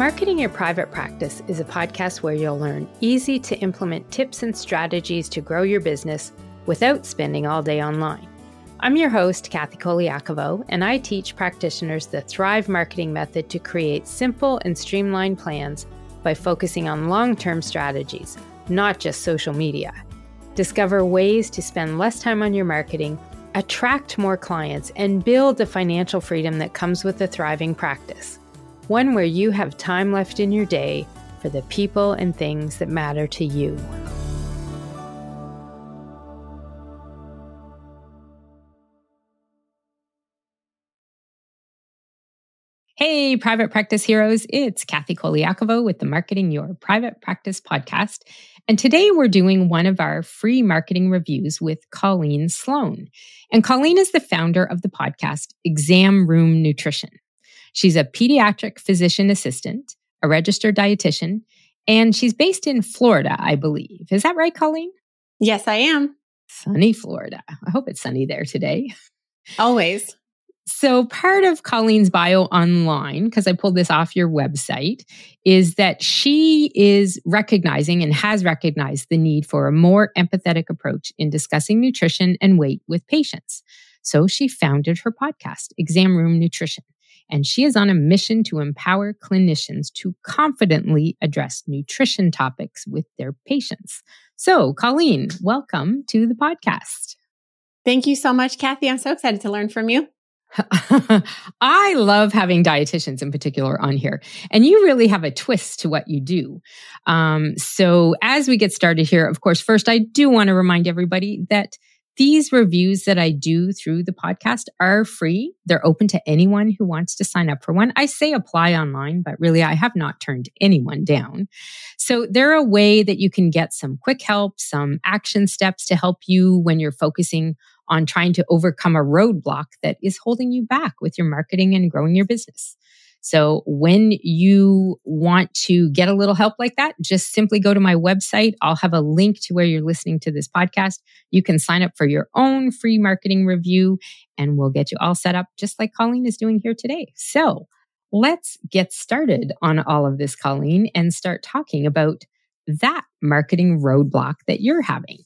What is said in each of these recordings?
Marketing Your Private Practice is a podcast where you'll learn easy to implement tips and strategies to grow your business without spending all day online. I'm your host, Colaiacovo, and I teach practitioners the Thrive marketing method to create simple and streamlined plans by focusing on long-term strategies, not just social media. Discover ways to spend less time on your marketing, attract more clients, and build the financial freedom that comes with a thriving practice. One where you have time left in your day for the people and things that matter to you. Hey, private practice heroes, it's Colaiacovo with the Marketing Your Private Practice podcast. And today we're doing one of our free marketing reviews with Colleen Sloan. And Colleen is the founder of the podcast Exam Room Nutrition. She's a pediatric physician assistant, a registered dietitian, and she's based in Florida, I believe. Is that right, Colleen? Yes, I am. Sunny Florida. I hope it's sunny there today. Always. So part of Colleen's bio online, because I pulled this off your website, is that she is recognizing and has recognized the need for a more empathetic approach in discussing nutrition and weight with patients. So she founded her podcast, Exam Room Nutrition. And she is on a mission to empower clinicians to confidently address nutrition topics with their patients. So, Colleen, welcome to the podcast. Thank you so much, Kathy. I'm so excited to learn from you. I love having dietitians in particular on here, and you really have a twist to what you do. So as we get started here, of course, first, I do want to remind everybody that these reviews that I do through the podcast are free. They're open to anyone who wants to sign up for one. I say apply online, but really I have not turned anyone down. So they're a way that you can get some quick help, some action steps to help you when you're focusing on trying to overcome a roadblock that is holding you back with your marketing and growing your business. So when you want to get a little help like that, just simply go to my website. I'll have a link to where you're listening to this podcast. You can sign up for your own free marketing review, and we'll get you all set up just like Colleen is doing here today. So let's get started on all of this, Colleen, and start talking about that marketing roadblock that you're having.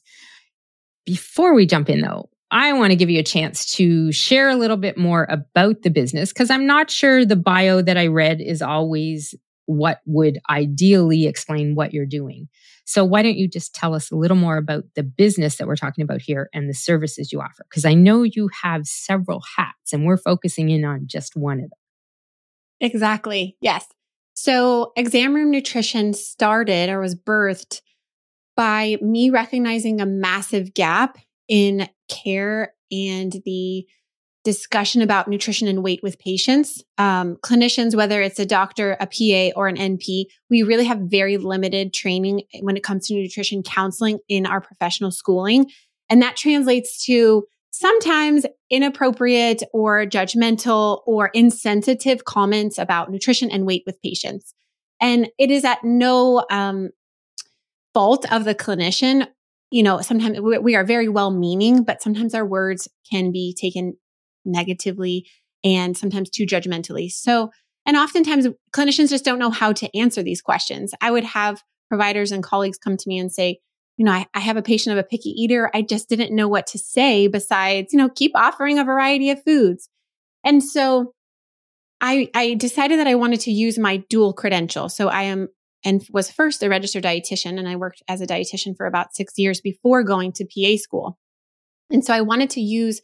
Before we jump in, though, I want to give you a chance to share a little bit more about the business, because I'm not sure the bio that I read is always what would ideally explain what you're doing. So why don't you just tell us a little more about the business that we're talking about here and the services you offer? Because I know you have several hats and we're focusing in on just one of them. Exactly. Yes. So Exam Room Nutrition started or was birthed by me recognizing a massive gap in care and the discussion about nutrition and weight with patients. Clinicians, whether it's a doctor, a PA, or an NP, we really have very limited training when it comes to nutrition counseling in our professional schooling. And that translates to sometimes inappropriate or judgmental or insensitive comments about nutrition and weight with patients. And it is at no fault of the clinician. You know, sometimes we are very well-meaning, but sometimes our words can be taken negatively and sometimes too judgmentally. So, and oftentimes clinicians just don't know how to answer these questions. I would have providers and colleagues come to me and say, you know, I have a patient of a picky eater. I just didn't know what to say besides, you know, keep offering a variety of foods. And so I decided that I wanted to use my dual credential. So I am and was first a registered dietitian, and I worked as a dietitian for about 6 years before going to PA school. And so I wanted to use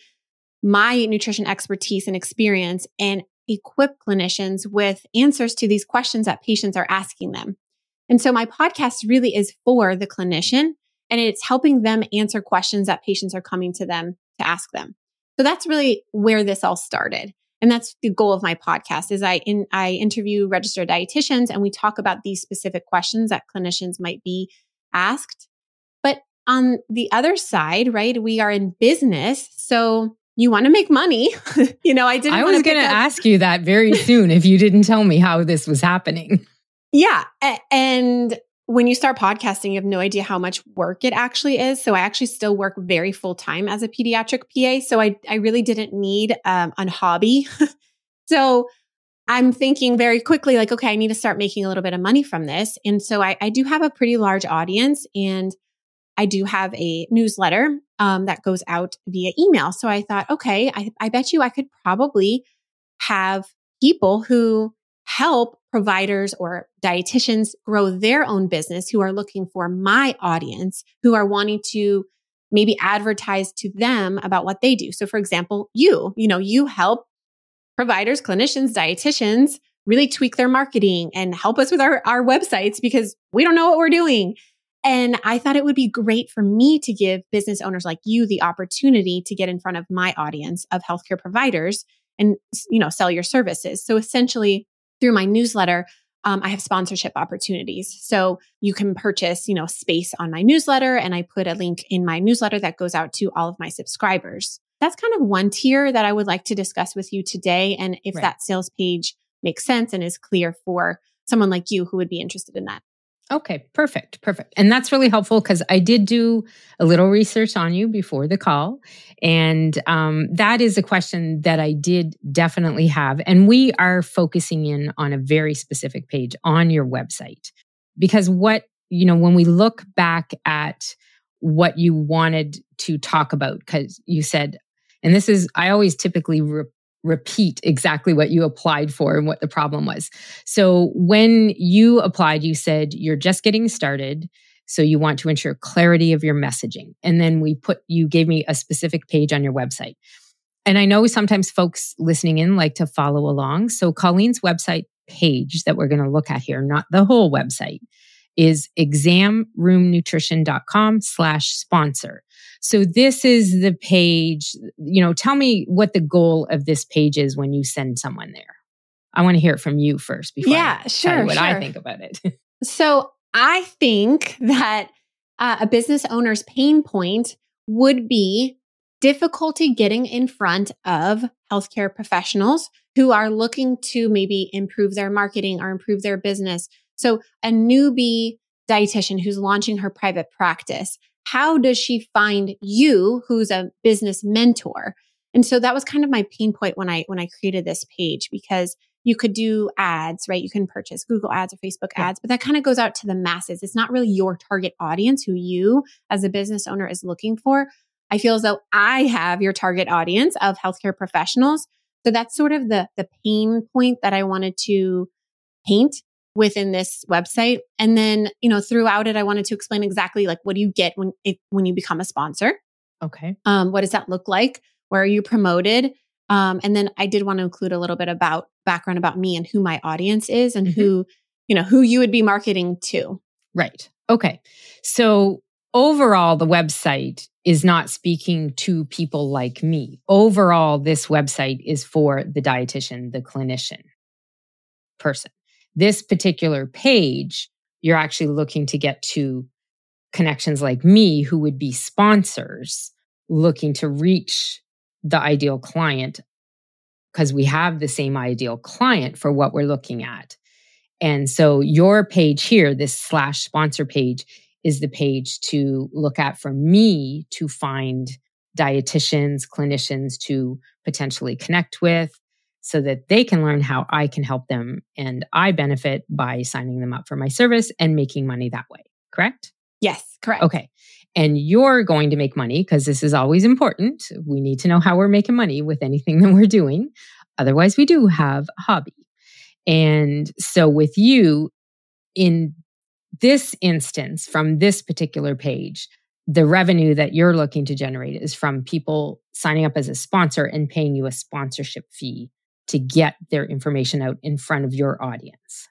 my nutrition expertise and experience and equip clinicians with answers to these questions that patients are asking them. And so my podcast really is for the clinician, and it's helping them answer questions that patients are coming to them to ask them. So that's really where this all started. And that's the goal of my podcast is I interview registered dietitians and we talk about these specific questions that clinicians might be asked. But on the other side, right, we are in business. So you want to make money. You know, I was going to ask you that very soon if you didn't tell me how this was happening. Yeah. And when you start podcasting, you have no idea how much work it actually is. So I actually still work very full time as a pediatric PA. So I really didn't need a hobby. So I'm thinking very quickly, like, okay, I need to start making a little bit of money from this. And so I do have a pretty large audience, and I do have a newsletter that goes out via email. So I thought, okay, I bet you I could probably have people who help providers or dietitians grow their own business, who are looking for my audience, who are wanting to maybe advertise to them about what they do. So for example, you help providers, clinicians, dietitians really tweak their marketing and help us with our websites because we don't know what we're doing. And I thought it would be great for me to give business owners like you the opportunity to get in front of my audience of healthcare providers and, sell your services. So essentially through my newsletter, I have sponsorship opportunities. So you can purchase, space on my newsletter, and I put a link in my newsletter that goes out to all of my subscribers. That's kind of one tier that I would like to discuss with you today. And if that sales page makes sense and is clear for someone like you who would be interested in that. Okay, perfect. And that's really helpful because I did do a little research on you before the call. And that is a question that I did definitely have. And we are focusing in on a very specific page on your website. Because when we look back at what you wanted to talk about, because you said, and this is, I always typically repeat exactly what you applied for and what the problem was. So when you applied, you said you're just getting started. So you want to ensure clarity of your messaging. And then you gave me a specific page on your website. And I know sometimes folks listening in like to follow along. So Colleen's website page that we're going to look at here, not the whole website, is examroomnutrition.com/sponsor. So this is the page, tell me what the goal of this page is when you send someone there. I want to hear it from you first before I tell you what I think about it. So I think that a business owner's pain point would be difficulty getting in front of healthcare professionals who are looking to maybe improve their marketing or improve their business. So a newbie dietitian who's launching her private practice, how does she find you, who's a business mentor? And so that was kind of my pain point when I created this page, because you could do ads, right? You can purchase Google ads or Facebook ads, but that kind of goes out to the masses. It's not really your target audience who you as a business owner is looking for. I feel as though I have your target audience of healthcare professionals. So that's sort of the pain point that I wanted to paint within this website. And then, throughout it, I wanted to explain exactly like, what do you get when you become a sponsor? Okay. What does that look like? Where are you promoted? And then I did want to include a little bit about background about me and who my audience is and who you would be marketing to. Right. Okay. So overall, the website is not speaking to people like me. Overall, this website is for the dietitian, the clinician person. This particular page, you're actually looking to get to connections like me who would be sponsors looking to reach the ideal client because we have the same ideal client for what we're looking at. And so your page here, this /sponsor page, is the page to look at for me to find dietitians, clinicians to potentially connect with so that they can learn how I can help them. And I benefit by signing them up for my service and making money that way. Correct? Yes, correct. Okay. And you're going to make money because this is always important. We need to know how we're making money with anything that we're doing. Otherwise, we do have a hobby. And so with you, in this instance, from this particular page, the revenue that you're looking to generate is from people signing up as a sponsor and paying you a sponsorship fee to get their information out in front of your audience.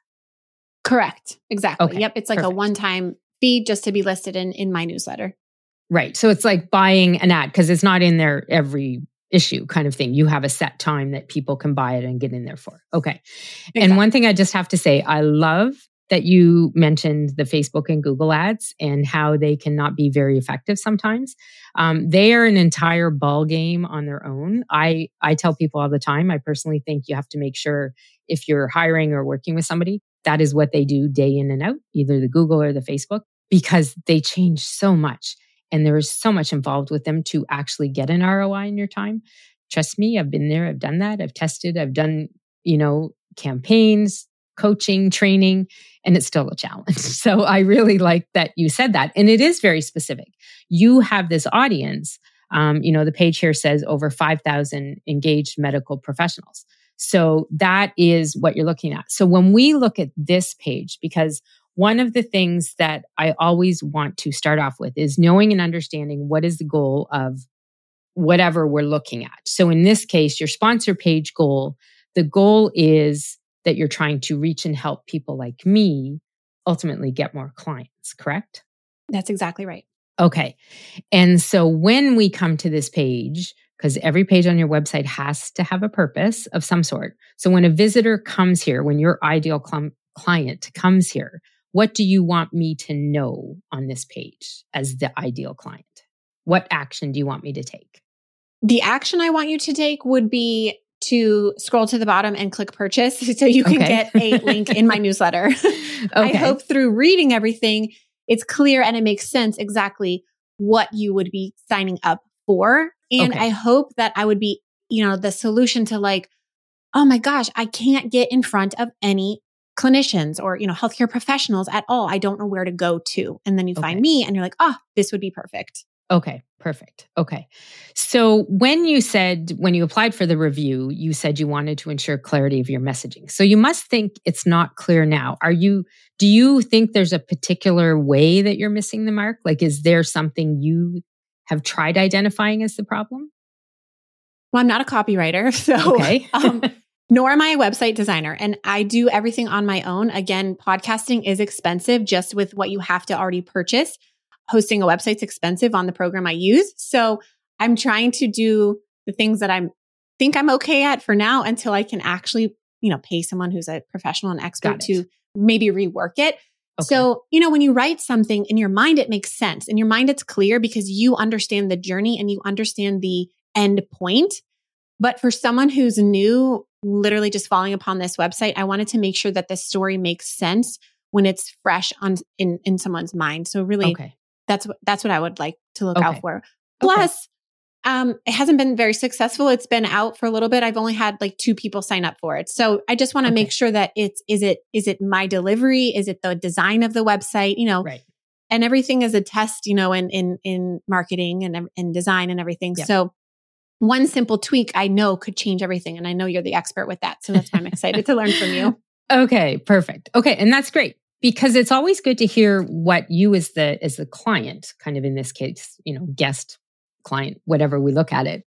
Correct. Exactly. Okay, Yep. It's like a one-time fee just to be listed in my newsletter. Right. So it's like buying an ad because it's not in there every issue kind of thing. You have a set time that people can buy it and get in there for. Okay. Exactly. And one thing I just have to say, I love that you mentioned the Facebook and Google ads and how they cannot be very effective sometimes. They are an entire ball game on their own. I tell people all the time, I personally think you have to make sure if you're hiring or working with somebody, that is what they do day in and out, either the Google or the Facebook, because they change so much. And there is so much involved with them to actually get an ROI in your time. Trust me, I've been there, I've done that, I've tested, I've done, campaigns, coaching, training, and it's still a challenge. So I really like that you said that. And it is very specific. You have this audience. The page here says over 5,000 engaged medical professionals. So that is what you're looking at. So when we look at this page, because one of the things that I always want to start off with is knowing and understanding what is the goal of whatever we're looking at. So in this case, your sponsor page goal, the goal is that you're trying to reach and help people like me ultimately get more clients, correct? That's exactly right. Okay. And so when we come to this page, because every page on your website has to have a purpose of some sort. So when a visitor comes here, when your ideal client comes here, what do you want me to know on this page as the ideal client? What action do you want me to take? The action I want you to take would be to scroll to the bottom and click purchase so you can get a link in my newsletter. I hope through reading everything, it's clear and it makes sense exactly what you would be signing up for. And I hope that I would be, the solution to like, oh my gosh, I can't get in front of any clinicians or, healthcare professionals at all. I don't know where to go to. And then you find me and you're like, this would be perfect. Okay, perfect. Okay. So when you applied for the review, you said you wanted to ensure clarity of your messaging. So you must think it's not clear now. Do you think there's a particular way that you're missing the mark? Like, is there something you have tried identifying as the problem? Well, I'm not a copywriter, so nor am I a website designer. And I do everything on my own. Again, podcasting is expensive just with what you have to already purchase. Hosting a website's expensive on the program I use. So I'm trying to do the things that think I'm okay at for now until I can actually, pay someone who's a professional and expert to maybe rework it. Okay. So, when you write something in your mind, it makes sense. In your mind, it's clear because you understand the journey and you understand the end point. But for someone who's new, literally just falling upon this website, I wanted to make sure that the story makes sense when it's fresh in someone's mind. So really, that's what I would like to look out for. Plus, it hasn't been very successful. It's been out for a little bit. I've only had like 2 people sign up for it. So I just want to make sure that is it my delivery? Is it the design of the website? And everything is a test, in marketing and design and everything. Yep. So one simple tweak I know could change everything. And I know you're the expert with that. So that's why I'm excited to learn from you. Okay, perfect. Okay. And that's great. Because it's always good to hear what you as the client, kind of in this case, guest, client, whatever we look at it.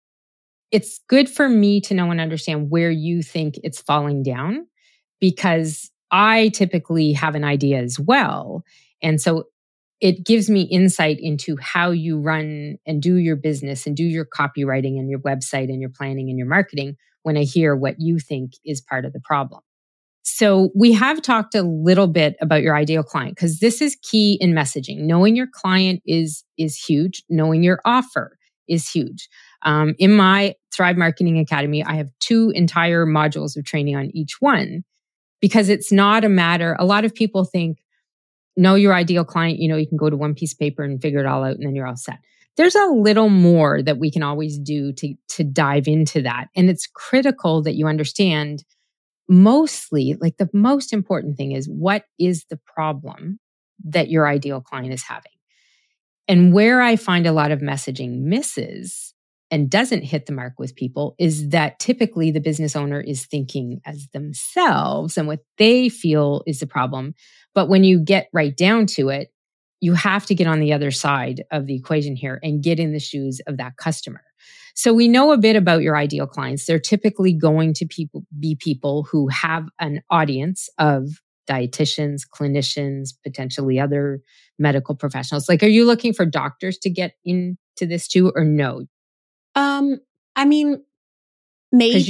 It's good for me to know and understand where you think it's falling down, because I typically have an idea as well. And so it gives me insight into how you run and do your business and do your copywriting and your website and your planning and your marketing when I hear what you think is part of the problem. So we have talked a little bit about your ideal client because this is key in messaging. Knowing your client is huge. Knowing your offer is huge. In my Thrive Marketing Academy, I have 2 entire modules of training on each one because it's not a matter. A lot of people think, know your ideal client. You can go to one piece of paper and figure it all out and then you're all set. There's a little more that we can always do to dive into that. And it's critical that you understand. Mostly, like the most important thing is what is the problem that your ideal client is having? And where I find a lot of messaging misses and doesn't hit the mark with people is that typically the business owner is thinking as themselves and what they feel is the problem. But when you get right down to it, you have to get on the other side of the equation here and get in the shoes of that customer. So we know a bit about your ideal clients. They're typically going to be people who have an audience of dietitians, clinicians, potentially other medical professionals. Like, are you looking for doctors to get into this too, or no? I mean, maybe. Because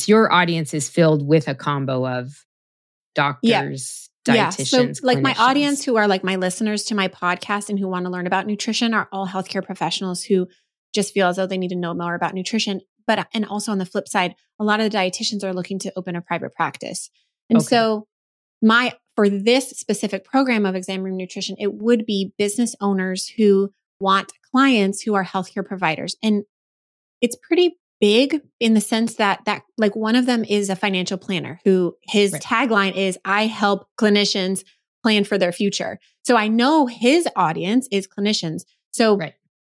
your audience is filled with a combo of doctors, dietitians, so like my clinicians. audience who are like my listeners to my podcast and who want to learn about nutrition are all healthcare professionals who just feel as though they need to know more about nutrition. And also on the flip side, a lot of the dietitians are looking to open a private practice. And so for this specific program of Exam Room Nutrition, it would be business owners who want clients who are healthcare providers. And it's pretty big in the sense that like one of them is a financial planner who his tagline is, I help clinicians plan for their future. So I know his audience is clinicians. So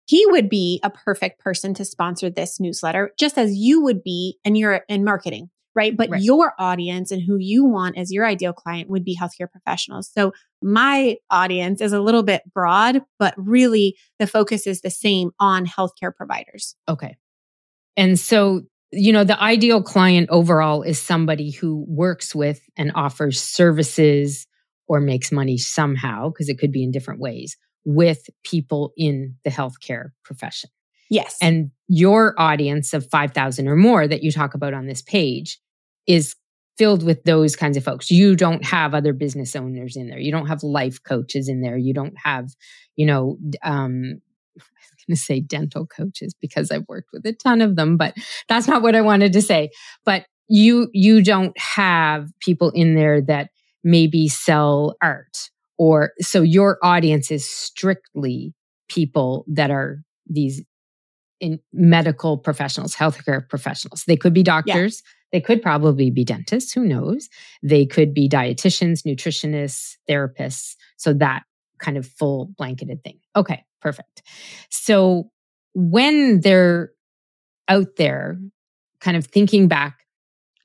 he would be a perfect person to sponsor this newsletter, just as you would be, and you're in marketing, right? But your audience and who you want as your ideal client would be healthcare professionals. So my audience is a little bit broad, but really the focus is the same on healthcare providers. Okay. And so, the ideal client overall is somebody who works with and offers services or makes money somehow, because it could be in different ways, with people in the healthcare profession. Yes. And your audience of 5,000 or more that you talk about on this page is filled with those kinds of folks. You don't have other business owners in there. You don't have life coaches in there. You don't have, I'm going to say dental coaches because I've worked with a ton of them, but that's not what I wanted to say. But you don't have people in there that maybe sell art, or so your audience is strictly people that are these in medical professionals, healthcare professionals. They could be doctors. They could probably be dentists. Who knows? They could be dietitians, nutritionists, therapists. So that kind of full blanketed thing. Okay, perfect. So when they're out there kind of thinking back,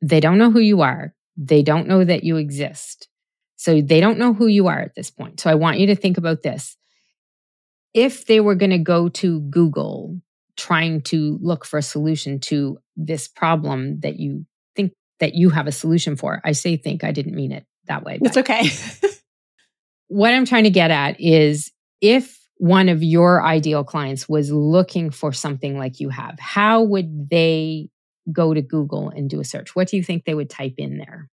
they don't know who you are. They don't know that you exist. So they don't know who you are at this point. So I want you to think about this. If they were going to go to Google trying to look for a solution to this problem that you think that you have a solution for, I say think, I didn't mean it that way. It's okay. What I'm trying to get at is if one of your ideal clients was looking for something like you have, how would they go to Google and do a search? What do you think they would type in there?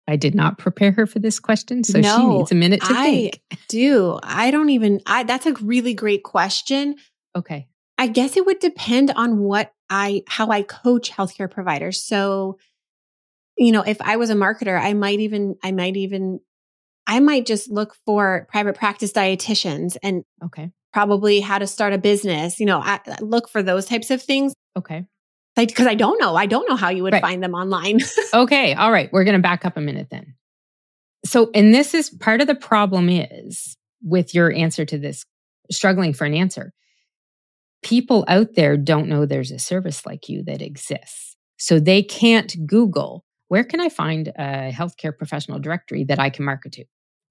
I did not prepare her for this question, so she needs a minute to think. That's a really great question. Okay. I guess it would depend on how I coach healthcare providers. So, if I was a marketer, I might just look for private practice dietitians and probably how to start a business. I look for those types of things. Okay. Because I don't know how you would find them online. Okay. All right. We're going to back up a minute then. So, and this is part of the problem is with your answer to this, struggling for an answer. People out there don't know there's a service like you that exists. So they can't Google, where can I find a healthcare professional directory that I can market to?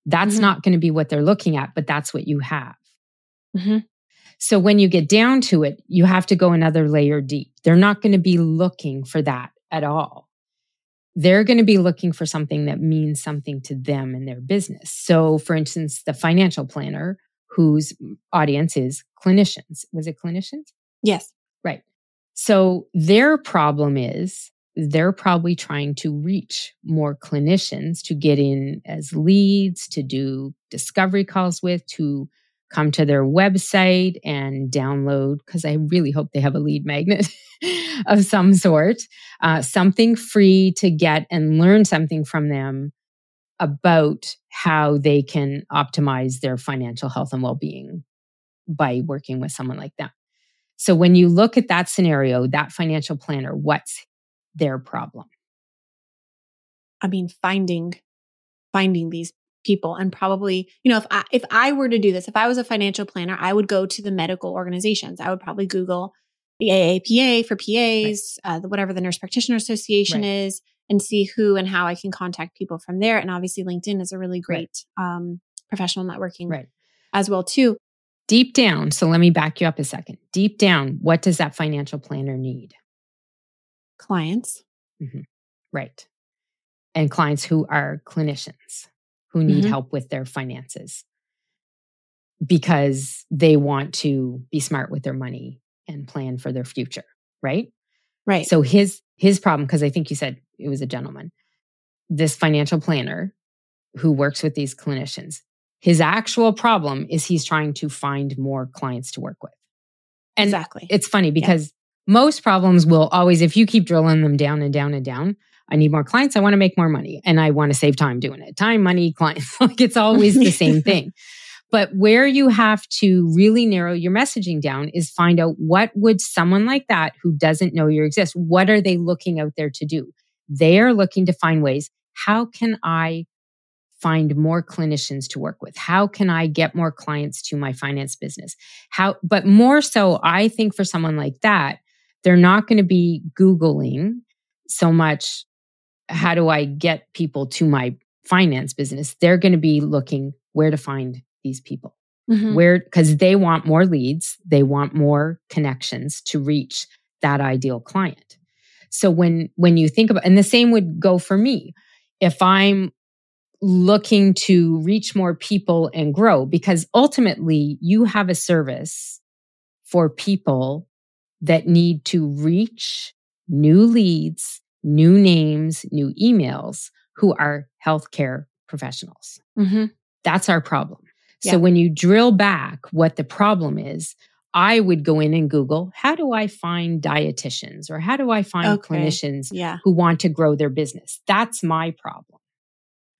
That's not going to be what they're looking at, but that's what you have. Mm-hmm. So when you get down to it, you have to go another layer deep. They're not going to be looking for that at all. They're going to be looking for something that means something to them and their business. So for instance, the financial planner whose audience is clinicians. Was it clinicians? Yes. Right. So their problem is they're probably trying to reach more clinicians to get in as leads, to do discovery calls with, to come to their website and download, because I really hope they have a lead magnet of some sort, something free to get and learn something from them about how they can optimize their financial health and well-being by working with someone like that. So when you look at that scenario, that financial planner, what's their problem? I mean, finding these people, and probably, if I were to do this, if I was a financial planner, I would go to the medical organizations. I would probably Google the AAPA for PAs, whatever the Nurse Practitioner Association is, and see who and how I can contact people from there. And obviously LinkedIn is a really great professional networking as well too. Deep down, so let me back you up a second. Deep down, what does that financial planner need? Clients. Mm-hmm. Right. And clients who are clinicians who need help with their finances because they want to be smart with their money and plan for their future, right? Right. So his problem, because I think you said it was a gentleman, this financial planner who works with these clinicians, his actual problem is he's trying to find more clients to work with. And it's funny because most problems will always, if you keep drilling them down and down and down, I need more clients, I want to make more money, and I want to save time doing it. Time, money, clients. Like it's always the same thing. But where you have to really narrow your messaging down is find out what would someone like that who doesn't know you exist, what are they looking out there to do? They are looking to find ways, how can I find more clinicians to work with? How can I get more clients to my finance business? But more so, I think for someone like that, they're not going to be Googling so much, how do I get people to my finance business? They're going to be looking where to find these people, because they want more leads. They want more connections to reach that ideal client. So when you think about, and the same would go for me, if I'm looking to reach more people and grow, because ultimately you have a service for people that need to reach new leads, new names, new emails who are healthcare professionals. That's our problem. Yeah. So when you drill back what the problem is, I would go in and Google, how do I find dietitians or how do I find clinicians who want to grow their business? That's my problem.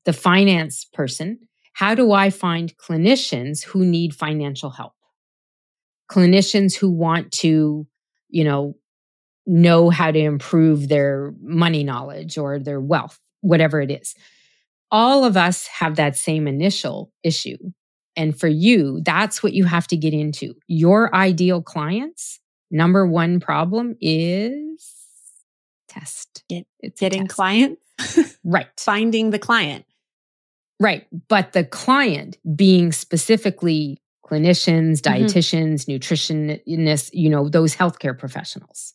The finance person, how do I find clinicians who need financial help? Clinicians who want to, know how to improve their money knowledge or their wealth, whatever it is. All of us have that same initial issue. And for you, that's what you have to get into. Your ideal clients, number one problem is test. Getting clients. Right. Finding the client. Right. But the client being specifically clinicians, dietitians, nutritionists, those healthcare professionals.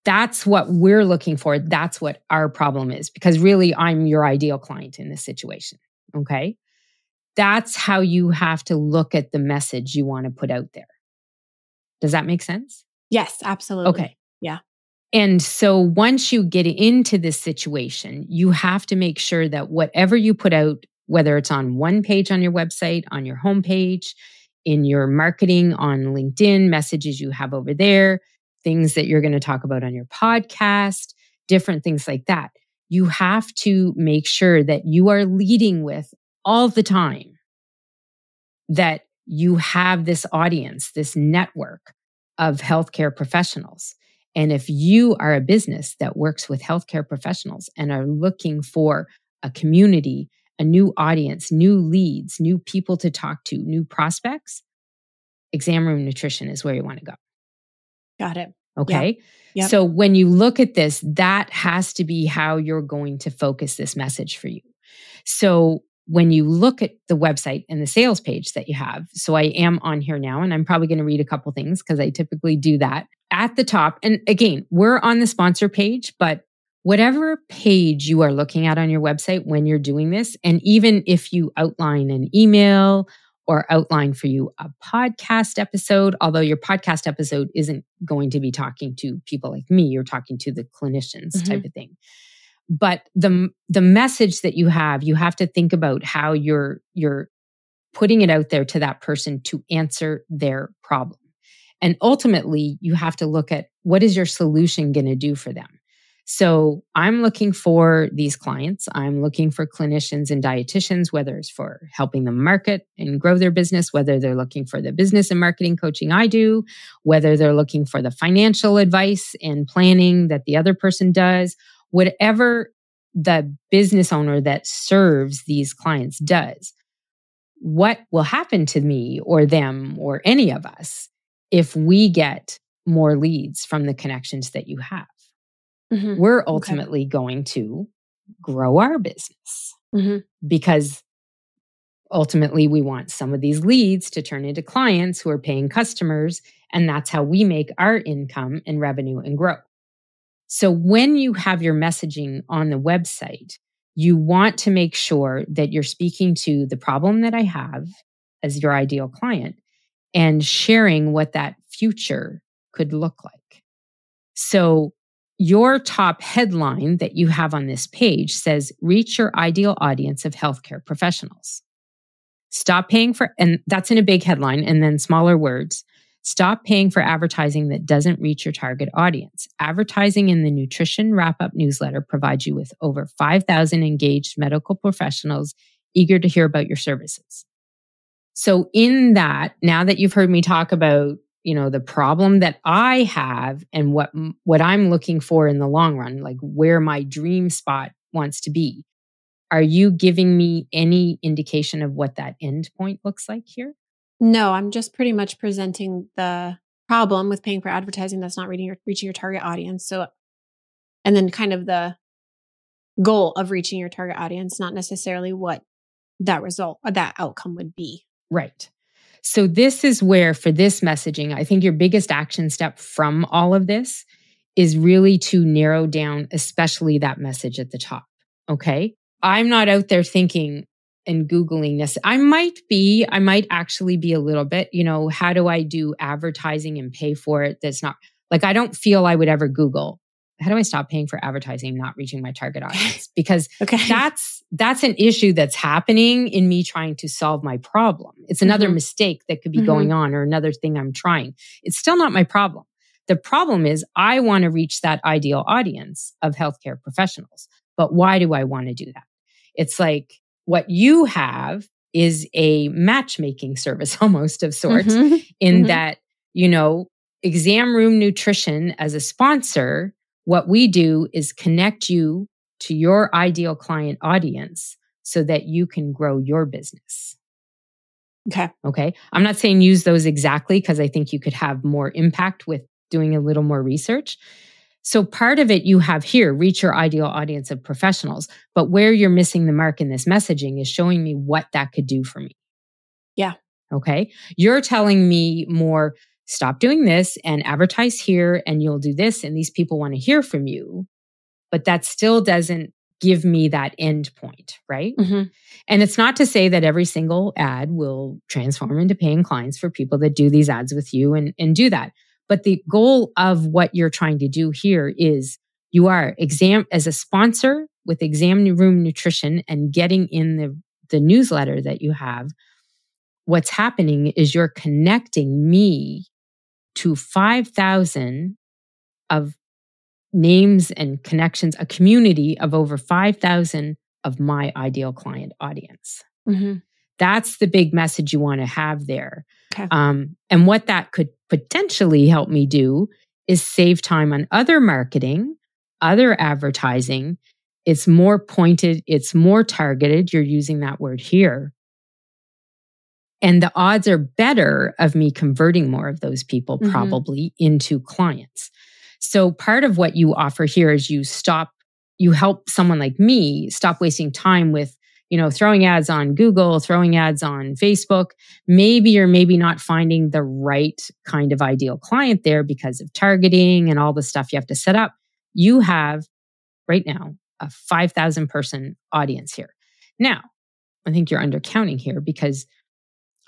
That's what we're looking for. That's what our problem is, because really I'm your ideal client in this situation. Okay. That's how you have to look at the message you want to put out there. Does that make sense? Yes, absolutely. Okay. Yeah. And so once you get into this situation, you have to make sure that whatever you put out, whether it's on one page on your website, on your homepage, in your marketing on LinkedIn, messages you have over there, things that you're going to talk about on your podcast, different things like that. You have to make sure that you are leading with all the time that you have this audience, this network of healthcare professionals. And if you are a business that works with healthcare professionals and are looking for a community, a new audience, new leads, new people to talk to, new prospects, Exam Room Nutrition is where you want to go. Got it. Okay. Yep. So when you look at this, that has to be how you're going to focus this message for you. So when you look at the website and the sales page that you have, so I am on here now, and I'm probably going to read a couple things because I typically do that at the top. And again, we're on the sponsor page, but whatever page you are looking at on your website when you're doing this, and even if you outline an email or outline for you a podcast episode, although your podcast episode isn't going to be talking to people like me, you're talking to the clinicians type of thing. But the message that you have to think about how you're putting it out there to that person to answer their problem. And ultimately, you have to look at what is your solution going to do for them. So I'm looking for these clients. I'm looking for clinicians and dietitians, whether it's for helping them market and grow their business, whether they're looking for the business and marketing coaching I do, whether they're looking for the financial advice and planning that the other person does, whatever the business owner that serves these clients does. What will happen to me or them or any of us if we get more leads from the connections that you have? We're ultimately going to grow our business because ultimately we want some of these leads to turn into clients who are paying customers. And that's how we make our income and revenue and grow. So when you have your messaging on the website, you want to make sure that you're speaking to the problem that I have as your ideal client and sharing what that future could look like. So your top headline that you have on this page says, reach your ideal audience of healthcare professionals. Stop paying for, and that's in a big headline, and then smaller words. Stop paying for advertising that doesn't reach your target audience. Advertising in the Nutrition Wrap-Up newsletter provides you with over 5,000 engaged medical professionals eager to hear about your services. So in that, now that you've heard me talk about, the problem that I have and what I'm looking for in the long run, like where my dream spot wants to be, are you giving me any indication of what that end point looks like here? No, I'm just pretty much presenting the problem with paying for advertising that's not reaching your target audience. So, and then kind of the goal of reaching your target audience, not necessarily what that outcome would be. Right. So this is where, for this messaging, I think your biggest action step from all of this is really to narrow down, especially that message at the top. Okay. I'm not out there thinking and Googling this. I might actually be a little bit, how do I do advertising and pay for it? That's not like, I don't feel I would ever Google, how do I stop paying for advertising, not reaching my target audience? Because that's an issue that's happening in me trying to solve my problem. It's another mistake that could be going on, or another thing I'm trying. It's still not my problem. The problem is I want to reach that ideal audience of healthcare professionals. But why do I want to do that? It's like what you have is a matchmaking service almost of sorts in that, Exam Room Nutrition as a sponsor, what we do is connect you to your ideal client audience so that you can grow your business. Okay. I'm not saying use those exactly because I think you could have more impact with doing a little more research. So part of it you have here, reach your ideal audience of professionals. But where you're missing the mark in this messaging is showing me what that could do for me. Yeah. Okay. You're telling me more, stop doing this and advertise here and you'll do this. And these people want to hear from you. But that still doesn't give me that end point, right? And it's not to say that every single ad will transform into paying clients for people that do these ads with you and do that. But the goal of what you're trying to do here is you are as a sponsor with Exam Room Nutrition and getting in the newsletter that you have. What's happening is you're connecting me to 5,000 of names and connections, a community of over 5,000 of my ideal client audience. That's the big message you want to have there. Okay. And what that could potentially help me do is save time on other marketing, other advertising. It's more pointed, it's more targeted. You're using that word here. And the odds are better of me converting more of those people probably into clients. So part of what you offer here is you help someone like me stop wasting time with, throwing ads on Google, throwing ads on Facebook. Maybe you're not finding the right kind of ideal client there because of targeting and all the stuff you have to set up. You have right now a 5,000 person audience here. Now, I think you're undercounting here because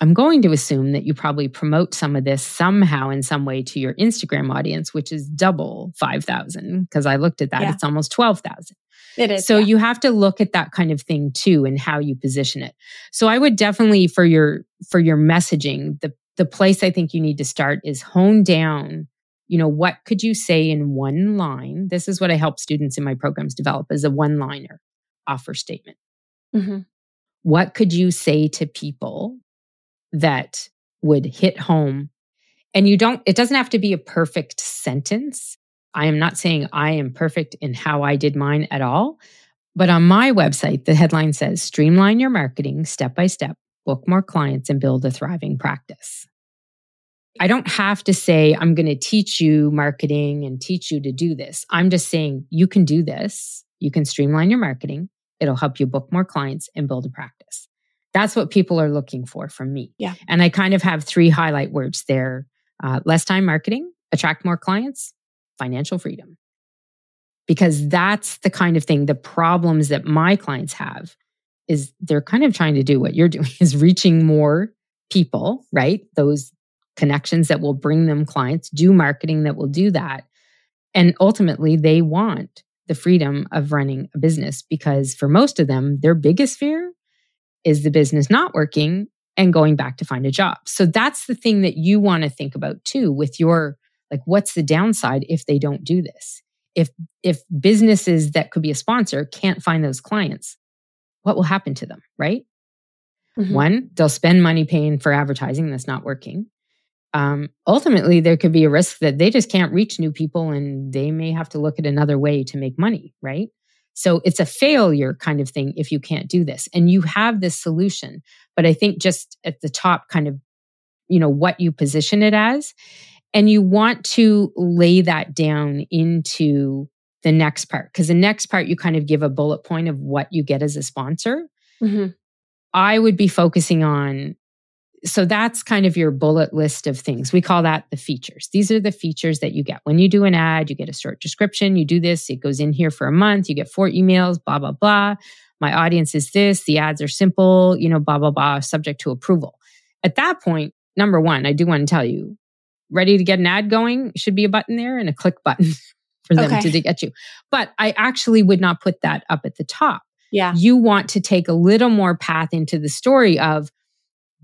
I'm going to assume that you probably promote some of this somehow in some way to your Instagram audience, which is double 5,000 because I looked at that. Yeah. It's almost 12,000. It is. So you have to look at that kind of thing too and how you position it. So I would definitely for your messaging, the place I think you need to start is hone down, what could you say in one line? This is what I help students in my programs develop as a one-liner offer statement. What could you say to people that would hit home? And it doesn't have to be a perfect sentence. I am not saying I am perfect in how I did mine at all. But on my website, the headline says, streamline your marketing step by step, book more clients, and build a thriving practice. I don't have to say, I'm going to teach you marketing and teach you to do this. I'm just saying, you can do this. You can streamline your marketing. It'll help you book more clients and build a practice. That's what people are looking for from me. Yeah. And I kind of have 3 highlight words there. Less time marketing, attract more clients, financial freedom. Because that's the kind of thing, the problems that my clients have is they're kind of trying to do what you're doing, is reaching more people, right? Those connections that will bring them clients, do marketing that will do that. And ultimately, they want the freedom of running a business because for most of them, their biggest fear is the business not working and going back to find a job. So that's the thing that you want to think about too with your, what's the downside if they don't do this? If businesses that could be a sponsor can't find those clients, what will happen to them, right? Mm-hmm. One, they'll spend money paying for advertising that's not working. Ultimately, there could be a risk that they just can't reach new people and they may have to look at another way to make money, right? So it's a failure kind of thing if you can't do this. And you have this solution. But I think just at the top, kind of, what you position it as. And you want to lay that down into the next part. Because the next part, you kind of give a bullet point of what you get as a sponsor. Mm-hmm. I would be focusing on, so that's kind of your bullet list of things. We call that the features. These are the features that you get. When you do an ad, you get a short description, you do this, it goes in here for a month, you get 4 emails, blah, blah, blah. My audience is this, the ads are simple, blah, blah, blah, subject to approval. At that point, number one, I do want to tell you, ready to get an ad going, should be a button there and a click button for them to get you. But I actually would not put that up at the top. Yeah. You want to take a little more path into the story of,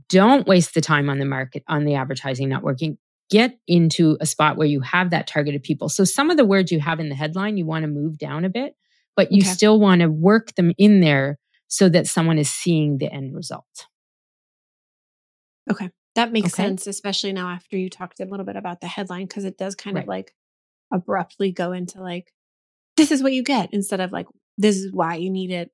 don't waste the time on the market, on the advertising not working. Get into a spot where you have that targeted people. So some of the words you have in the headline, you want to move down a bit, but you still want to work them in there so that someone is seeing the end result. Okay. That makes sense, especially now after you talked a little bit about the headline, because it does kind of like abruptly go into like, this is what you get instead of like, this is why you need it.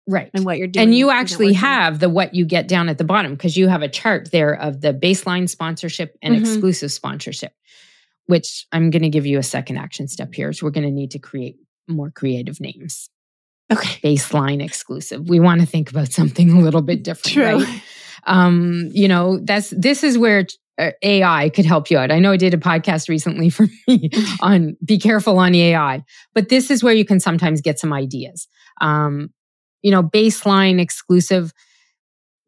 Right. And what you're doing. And you actually have the what you get down at the bottom because you have a chart there of the baseline sponsorship and exclusive sponsorship, which I'm going to give you a second action step here. So we're going to need to create more creative names. Okay. Baseline exclusive. We want to think about something a little bit different, right? This is where AI could help you out. I know I did a podcast recently for me on be careful on the AI, but this is where you can sometimes get some ideas. Baseline, exclusive,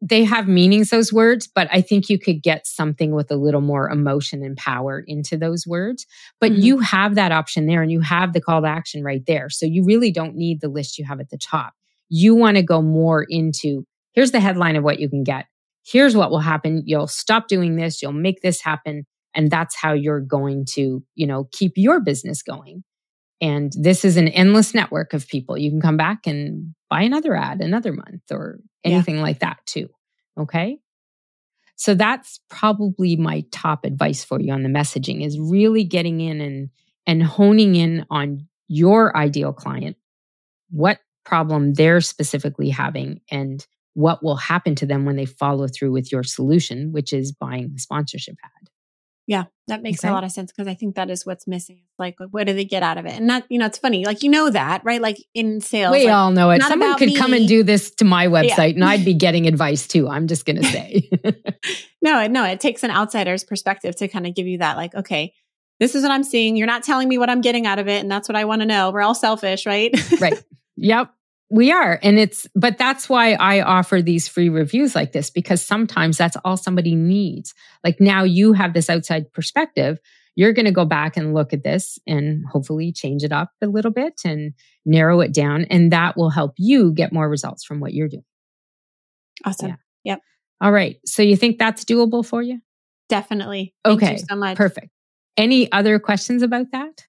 they have meanings, those words, but I think you could get something with a little more emotion and power into those words. But you have that option there and you have the call to action right there. So you really don't need the list you have at the top. You want to go more into, here's the headline of what you can get. Here's what will happen. You'll stop doing this. You'll make this happen. And that's how you're going to, keep your business going. And this is an endless network of people. You can come back and buy another ad another month or anything like that too. Okay. So that's probably my top advice for you on the messaging is really getting in and honing in on your ideal client, what problem they're specifically having and what will happen to them when they follow through with your solution, which is buying the sponsorship ad. Yeah, that makes a lot of sense because I think that is what's missing. Like, what do they get out of it? And that, it's funny, like, that, right? Like in sales. We all know it. Someone could me. come and do this to my website and I'd be getting advice too. I'm just going to say. No, it takes an outsider's perspective to kind of give you that, like, okay, this is what I'm seeing. You're not telling me what I'm getting out of it. And that's what I want to know. We're all selfish, right? Right. Yep. We are. But that's why I offer these free reviews like this, because sometimes that's all somebody needs. Like now you have this outside perspective. You're going to go back and look at this and hopefully change it up a little bit and narrow it down. And that will help you get more results from what you're doing. Awesome. Yeah. Yep. All right. So you think that's doable for you? Definitely. Thank you so much. Perfect. Any other questions about that?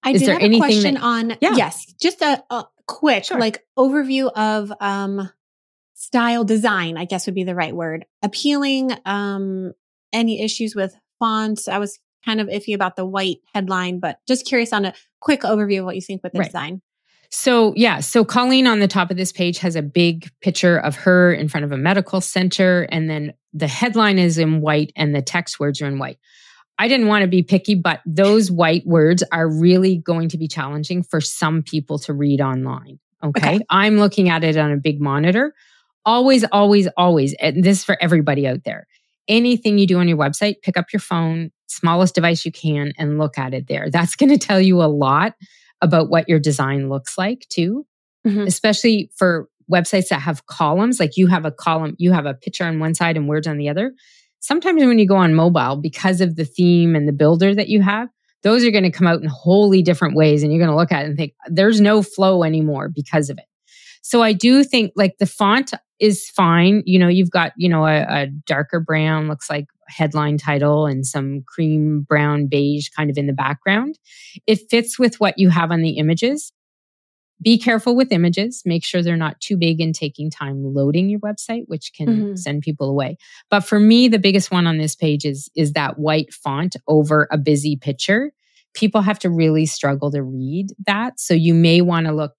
I did have a question on, just a quick like overview of style design, I guess would be the right word. Appealing, any issues with fonts. I was kind of iffy about the white headline, but just curious on a quick overview of what you think with the design. So Colleen on the top of this page has a big picture of her in front of a medical center. And then the headline is in white and the text words are in white. I didn't want to be picky, but those white words are really going to be challenging for some people to read online. Okay. I'm looking at it on a big monitor. Always, always, always. And this is for everybody out there. Anything you do on your website, pick up your phone, smallest device you can, and look at it there. That's going to tell you a lot about what your design looks like too, especially for websites that have columns. Like you have a column, you have a picture on one side and words on the other. Sometimes when you go on mobile, because of the theme and the builder that you have, those are going to come out in wholly different ways. And you're going to look at it and think, there's no flow anymore because of it. So I do think like the font is fine. You've got, a darker brown, looks like headline title and some cream brown beige kind of in the background. It fits with what you have on the images. Be careful with images. Make sure they're not too big and taking time loading your website, which can send people away. But for me, the biggest one on this page is that white font over a busy picture. People have to really struggle to read that. So you may want to look,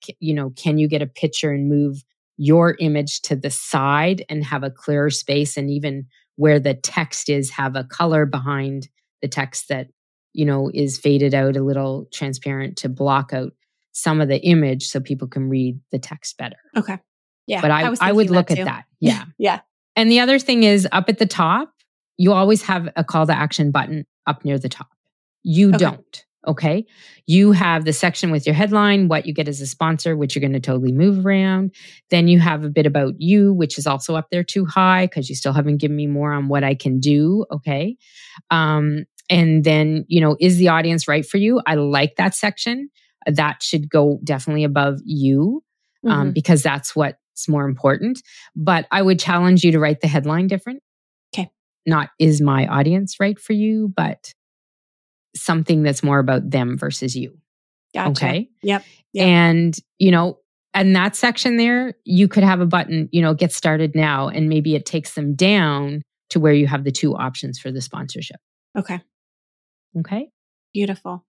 can you get a picture and move your image to the side and have a clearer space, and even where the text is, have a color behind the text that, is faded out a little transparent to block out some of the image so people can read the text better. Okay. Yeah. But I would look at that. Yeah. Yeah. And the other thing is, up at the top, you always have a call to action button up near the top. You don't. Okay. You have the section with your headline, what you get as a sponsor, which you're going to totally move around. Then you have a bit about you, which is also up there too high because you still haven't given me more on what I can do. Okay. And then, is the audience right for you? I like that section. That should go definitely above you because that's what's more important. But I would challenge you to write the headline different. Okay. Not is my audience right for you, but something that's more about them versus you. Gotcha. Okay. Yep. And, and that section there, you could have a button, get started now, and maybe it takes them down to where you have the two options for the sponsorship. Okay. Okay. Beautiful.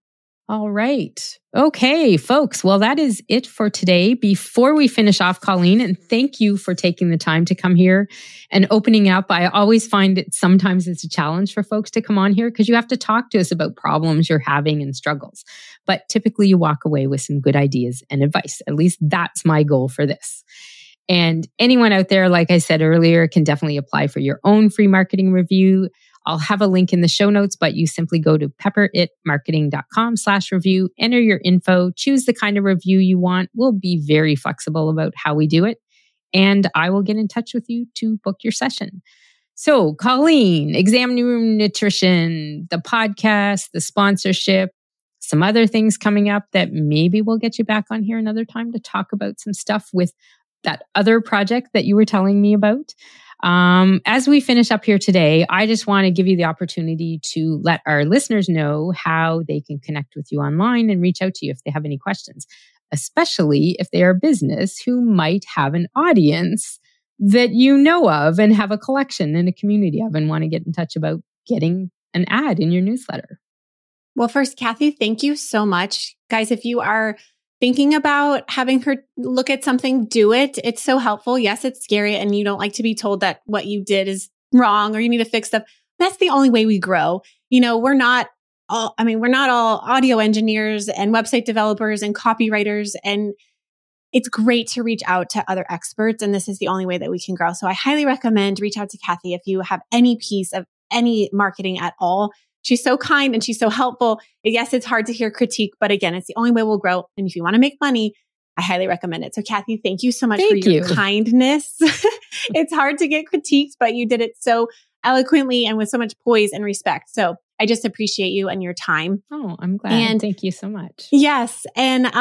All right. Okay, folks. Well, that is it for today. Before we finish off, Colleen, and thank you for taking the time to come here and opening up. I always find it sometimes it's a challenge for folks to come on here because you have to talk to us about problems you're having and struggles. But typically you walk away with some good ideas and advice. At least that's my goal for this. And anyone out there, like I said earlier, can definitely apply for your own free marketing review. I'll have a link in the show notes, but you simply go to pepperitmarketing.com/review, enter your info, choose the kind of review you want. We'll be very flexible about how we do it. And I will get in touch with you to book your session. So, Colleen, Exam Room Nutrition, the podcast, the sponsorship, some other things coming up that maybe we'll get you back on here another time to talk about some stuff with that other project that you were telling me about. As we finish up here today, I just want to give you the opportunity to let our listeners know how they can connect with you online and reach out to you if they have any questions, especially if they are a business who might have an audience that you know of and have a collection and a community of and want to get in touch about getting an ad in your newsletter. Well, first, Kathy, thank you so much. Guys, if you are thinking about having her look at something, do it. It's so helpful. Yes, it's scary and you don't like to be told that what you did is wrong or you need to fix stuff. That's the only way we grow. We're not all audio engineers and website developers and copywriters. And it's great to reach out to other experts. And this is the only way that we can grow. So I highly recommend reach out to Kathy if you have any piece of any marketing at all. She's so kind and she's so helpful. Yes, it's hard to hear critique, but again, it's the only way we'll grow. And if you want to make money, I highly recommend it. So Kathy, thank you so much for your kindness. It's hard to get critiqued, but you did it so eloquently and with so much poise and respect. So I just appreciate you and your time. Oh, I'm glad. And thank you so much. Yes. And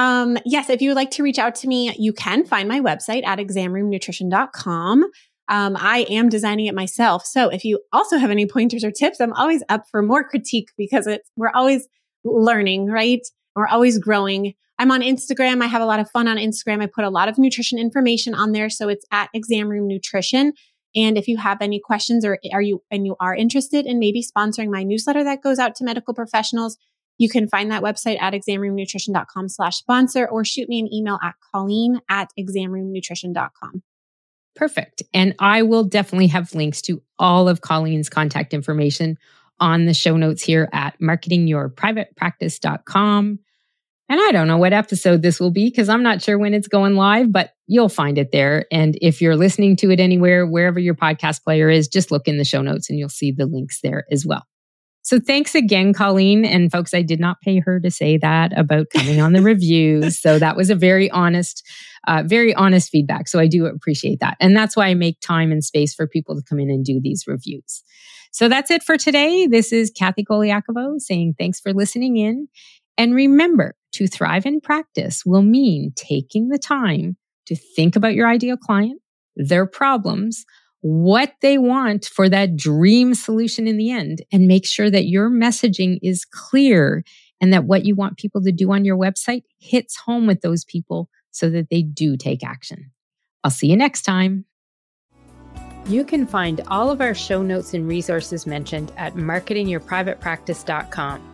yes, if you would like to reach out to me, you can find my website at examroomnutrition.com. I am designing it myself. So if you also have any pointers or tips, I'm always up for more critique because we're always learning, right? We're always growing. I'm on Instagram. I have a lot of fun on Instagram. I put a lot of nutrition information on there. So it's at Exam Room Nutrition. And if you have any questions or you are interested in maybe sponsoring my newsletter that goes out to medical professionals, you can find that website at examroomnutrition.com/sponsor or shoot me an email at Colleen@examroomnutrition.com. Perfect. And I will definitely have links to all of Colleen's contact information on the show notes here at marketingyourprivatepractice.com. And I don't know what episode this will be because I'm not sure when it's going live, but you'll find it there. And if you're listening to it anywhere, wherever your podcast player is, just look in the show notes and you'll see the links there as well. So thanks again, Colleen. And folks, I did not pay her to say that about coming on the reviews. So that was a very honest feedback. So I do appreciate that. And that's why I make time and space for people to come in and do these reviews. So that's it for today. This is Kathy Colaiacovo saying thanks for listening in. And remember, to thrive in practice will mean taking the time to think about your ideal client, their problems, what they want for that dream solution in the end, and make sure that your messaging is clear and that what you want people to do on your website hits home with those people so that they do take action. I'll see you next time. You can find all of our show notes and resources mentioned at marketingyourprivatepractice.com.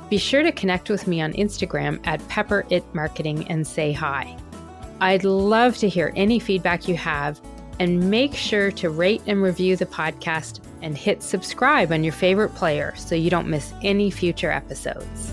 Be sure to connect with me on Instagram at pepperitmarketing and say hi. I'd love to hear any feedback you have, and make sure to rate and review the podcast and hit subscribe on your favorite player so you don't miss any future episodes.